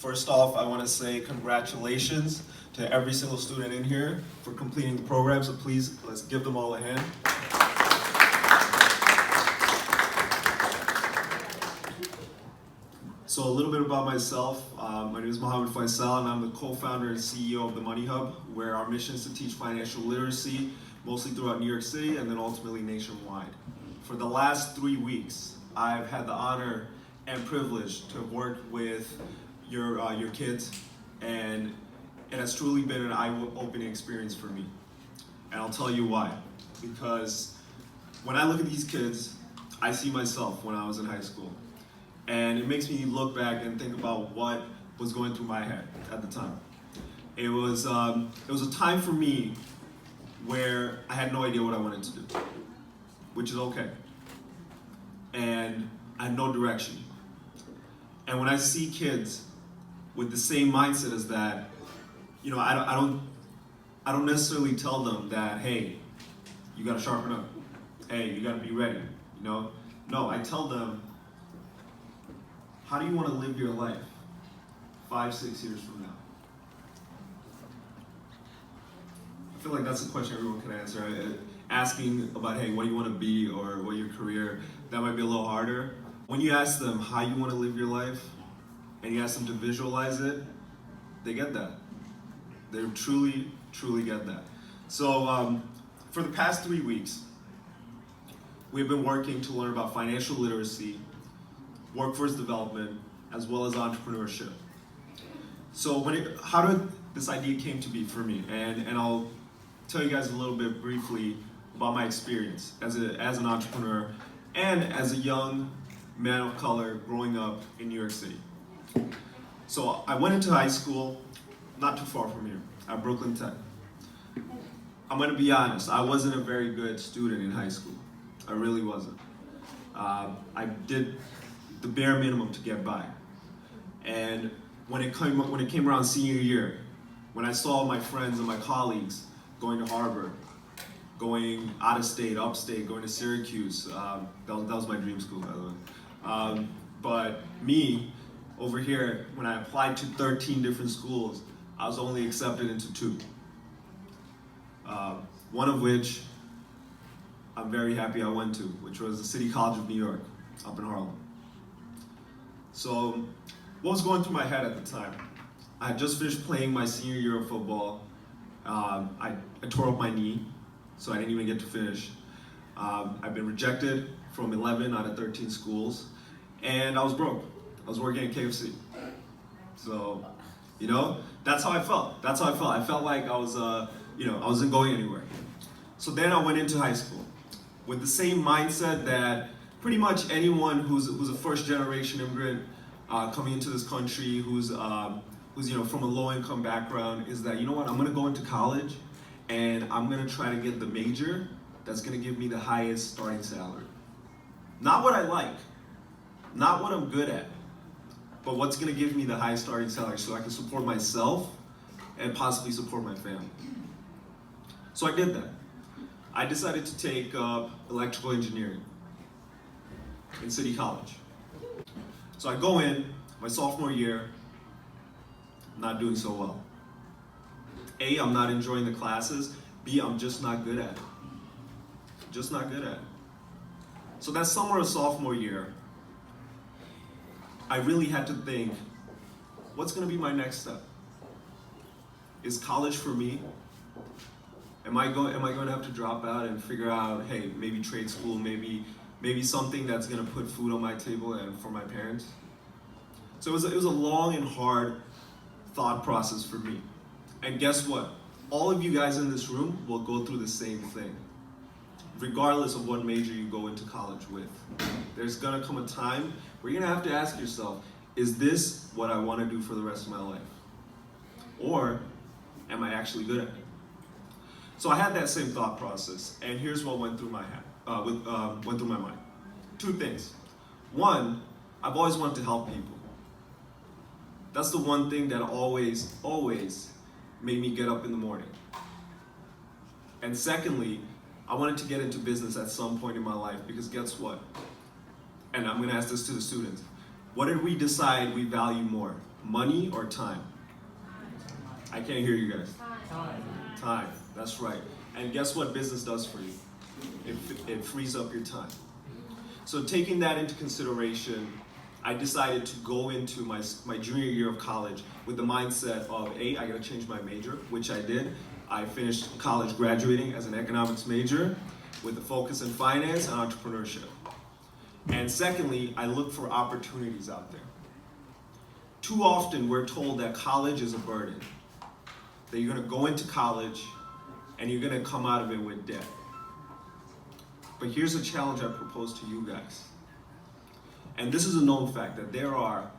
First off, I want to say congratulations to every single student in here for completing the program, so please, let's give them all a hand. So a little bit about myself. My name is Mohammed Faisal, and I'm the co-founder and CEO of the Money Hub, where our mission is to teach financial literacy, mostly throughout New York City and then ultimately nationwide. For the last 3 weeks, I've had the honor and privilege to work with your kids, and it has truly been an eye-opening experience for me. And I'll tell you why. Because when I look at these kids, I see myself when I was in high school. And it makes me look back and think about what was going through my head at the time. It was a time for me where I had no idea what I wanted to do, which is okay. And I had no direction. And when I see kids with the same mindset as that, you know, I don't necessarily tell them that, hey, you gotta sharpen up. Hey, you gotta be ready, you know? No, I tell them, how do you wanna live your life 5, 6 years from now? I feel like that's a question everyone can answer. Asking about, hey, what do you wanna be or what your career, that might be a little harder. When you ask them how you wanna live your life, and you ask them to visualize it, they get that. They truly, truly get that. So for the past 3 weeks, we've been working to learn about financial literacy, workforce development, as well as entrepreneurship. So how did this idea came to be for me? And I'll tell you guys a little bit briefly about my experience as an entrepreneur and as a young man of color growing up in New York City. So I went into high school, not too far from here, at Brooklyn Tech. I'm gonna be honest, I wasn't a very good student in high school. I really wasn't. I did the bare minimum to get by. And when it came around senior year, when I saw my friends and my colleagues going to Harvard, going out of state, upstate, going to Syracuse, that was my dream school, by the way. But me, over here, when I applied to 13 different schools, I was only accepted into 2. One of which I'm very happy I went to, which was the City College of New York, up in Harlem. So, what was going through my head at the time? I had just finished playing my senior year of football. I tore up my knee, so I didn't even get to finish. I've been rejected from 11 out of 13 schools, and I was broke. I was working at KFC. So, you know, that's how I felt. I felt like I was, I wasn't going anywhere. So then I went into high school with the same mindset that pretty much anyone who's a first generation immigrant coming into this country, who's from a low income background, is that, you know what, I'm gonna go into college and I'm gonna try to get the major that's gonna give me the highest starting salary. Not what I like, not what I'm good at, but what's gonna give me the highest starting salary so I can support myself and possibly support my family. So I did that. I decided to take electrical engineering in City College. So I go in, my sophomore year, not doing so well. A, I'm not enjoying the classes. B, I'm just not good at it. Just not good at it. So that summer of sophomore year, I really had to think, what's gonna be my next step? Is college for me? Am I going to have to drop out and figure out, hey, maybe trade school, maybe something that's gonna put food on my table and for my parents? So it was a long and hard thought process for me. And guess what? All of you guys in this room will go through the same thing, regardless of what major you go into college with. There's gonna come a time where you're gonna have to ask yourself, is this what I wanna do for the rest of my life? Or am I actually good at it? So I had that same thought process, and here's what went through my mind. 2 things. One, I've always wanted to help people. That's the one thing that always made me get up in the morning. And secondly, I wanted to get into business at some point in my life, because guess what? And I'm gonna ask this to the students. What did we decide we value more? Money or time? I can't hear you guys. Time. Time, that's right. And guess what business does for you? It frees up your time. So taking that into consideration, I decided to go into my junior year of college with the mindset of, A, I gotta change my major, which I did. I finished college graduating as an economics major with a focus in finance and entrepreneurship. And secondly, I looked for opportunities out there. Too often we're told that college is a burden, that you're gonna go into college and you're gonna come out of it with debt. But here's a challenge I propose to you guys. And this is a known fact that there are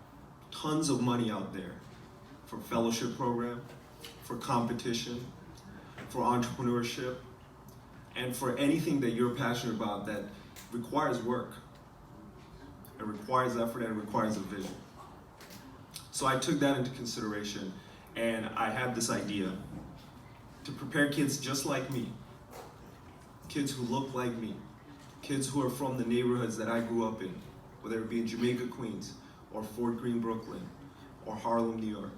tons of money out there for fellowship program, for competition, for entrepreneurship, and for anything that you're passionate about that requires work, it requires effort, and it requires a vision. So I took that into consideration, and I had this idea to prepare kids just like me, kids who look like me, kids who are from the neighborhoods that I grew up in, whether it be in Jamaica, Queens, or Fort Greene, Brooklyn, or Harlem, New York,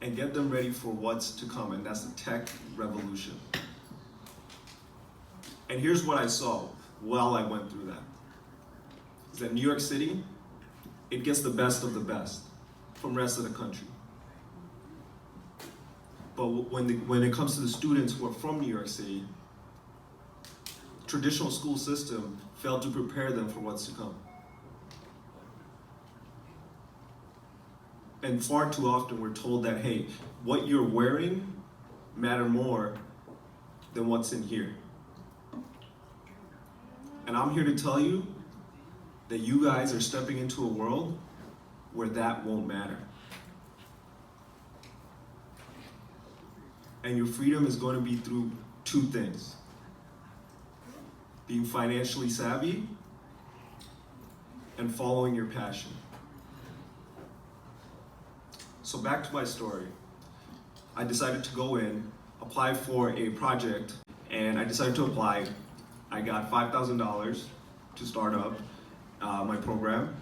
and get them ready for what's to come, and that's the tech revolution. And here's what I saw while I went through that, is that New York City, it gets the best of the best from the rest of the country. But when it comes to the students who are from New York City, traditional school system failed to prepare them for what's to come. And far too often we're told that, hey, what you're wearing matter more than what's in here. And I'm here to tell you that you guys are stepping into a world where that won't matter. And your freedom is going to be through two things: being financially savvy and following your passion. So back to my story. I decided to go in, apply for a project, and I decided to apply. I got $5,000 to start up my program,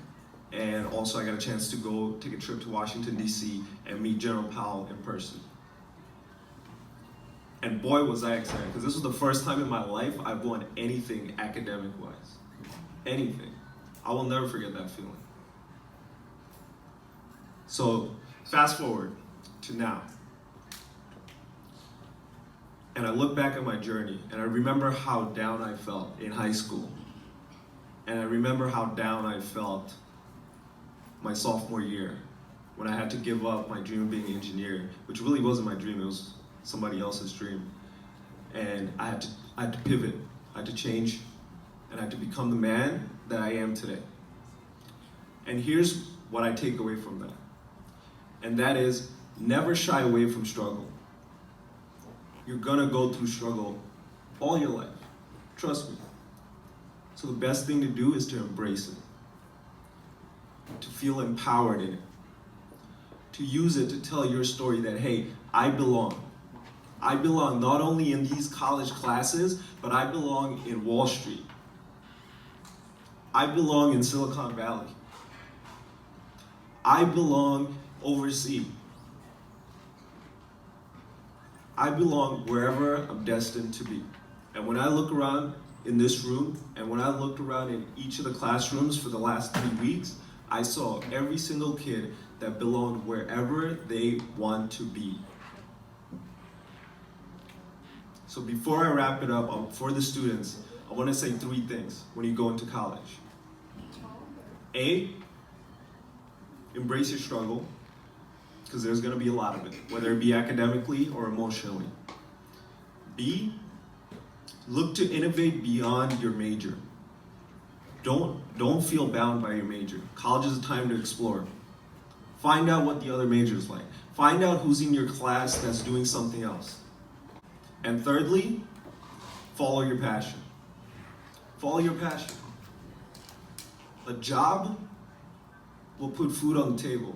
and also I got a chance to go take a trip to Washington, D.C. and meet General Powell in person. And boy, was I excited, because this was the first time in my life I've won anything academic-wise. Anything. I will never forget that feeling. So, fast forward to now. And I look back at my journey, and I remember how down I felt in high school. And I remember how down I felt my sophomore year, when I had to give up my dream of being an engineer, which really wasn't my dream, it was somebody else's dream. And I had to pivot, I had to change, and I had to become the man that I am today. And here's what I take away from that. And that is, never shy away from struggle. You're gonna go through struggle all your life, trust me. So the best thing to do is to embrace it, to feel empowered in it, to use it to tell your story that, hey, I belong. I belong not only in these college classes, but I belong in Wall Street. I belong in Silicon Valley. I belong overseas. I belong wherever I'm destined to be. And when I look around in this room, and when I looked around in each of the classrooms for the last 3 weeks, I saw every single kid that belonged wherever they want to be. So before I wrap it up, for the students, I want to say 3 things when you go into college. A, embrace your struggle, because there's going to be a lot of it, whether it be academically or emotionally. B, look to innovate beyond your major. Don't feel bound by your major. College is a time to explore. Find out what the other major is like. Find out who's in your class that's doing something else. And thirdly, follow your passion. Follow your passion. A job will put food on the table,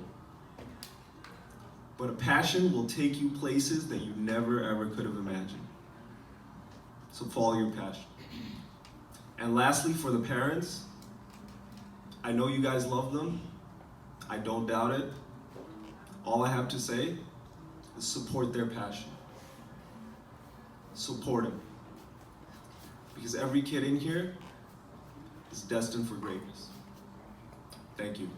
but a passion will take you places that you never ever could have imagined. So follow your passion. And lastly, for the parents, I know you guys love them. I don't doubt it. All I have to say is support their passion. Support them. Because every kid in here is destined for greatness. Thank you.